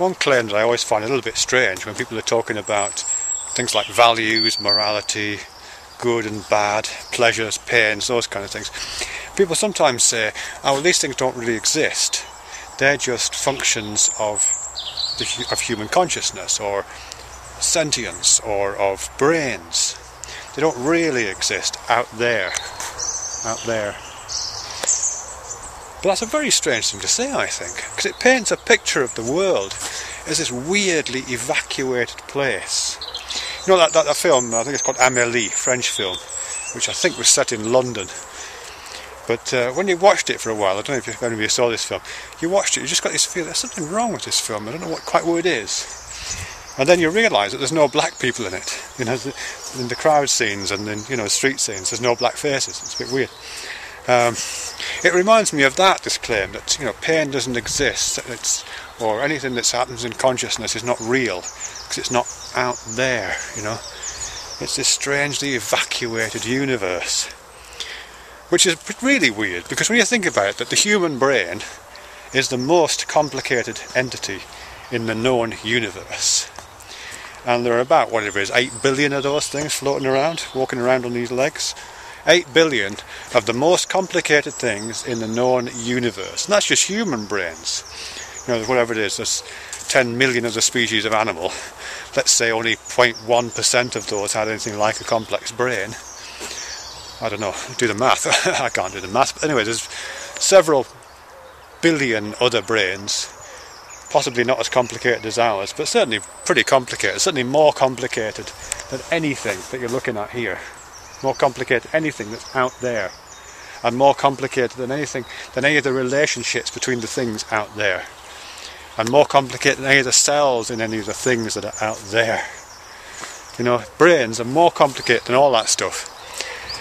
one claim that I always find a little bit strange when people are talking about things like values, morality, good and bad, pleasures, pains, those kind of things. People sometimes say, oh, well, these things don't really exist. They're just functions of human consciousness, or sentience, or of brains. They don't really exist out there. But that's a very strange thing to say, I think, because it paints a picture of the world as this weirdly evacuated place. You know that film, I think it's called Amélie, French film, which I think was set in London. But when you watched it for a while, I don't know if any of you saw this film, you watched it, you just got this feeling, there's something wrong with this film, I don't know quite what it is. And then you realise that there's no black people in it. You know, in the crowd scenes and in, you know, street scenes, there's no black faces. It's a bit weird. It reminds me of this claim that, you know, pain doesn't exist, or anything that happens in consciousness is not real, because it's not out there, you know. It's this strangely evacuated universe, which is really weird, because when you think about it, that the human brain is the most complicated entity in the known universe. And there are about, whatever it is, 8 billion of those things floating around, walking around on these legs. 8 billion of the most complicated things in the known universe. And that's just human brains. You know, whatever it is, there's 10 million of the species of animal. Let's say only 0.1% of those had anything like a complex brain. I don't know, do the math. I can't do the math. But anyway, there's several billion other brains, possibly not as complicated as ours, but certainly pretty complicated, certainly more complicated than anything that you're looking at here. More complicated than anything that's out there, and more complicated than any of the relationships between the things out there, and more complicated than any of the cells in any of the things that are out there. You know, brains are more complicated than all that stuff.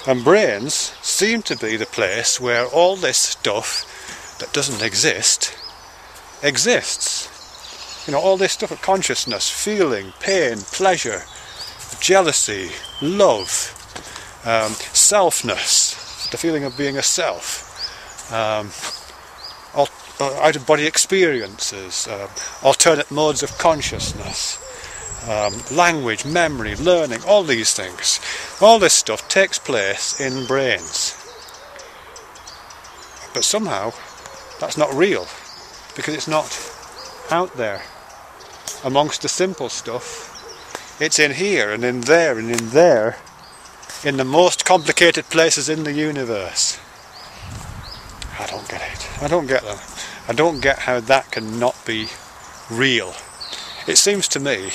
And brains seem to be the place where all this stuff that doesn't exist exists. You know, all this stuff of consciousness, feeling, pain, pleasure, jealousy, love, selfness, the feeling of being a self, out-of-body experiences, alternate modes of consciousness, language, memory, learning, all these things. All this stuff takes place in brains. But somehow that's not real, because it's not out there amongst the simple stuff. It's in here and in there and in there, in the most complicated places in the universe. I don't get it. I don't get that. I don't get how that can not be real. It seems to me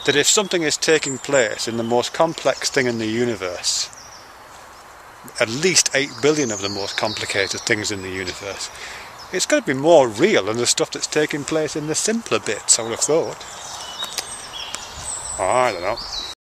that if something is taking place in the most complex thing in the universe, at least 8 billion of the most complicated things in the universe, it's got to be more real than the stuff that's taking place in the simpler bits, I would have thought. I don't know.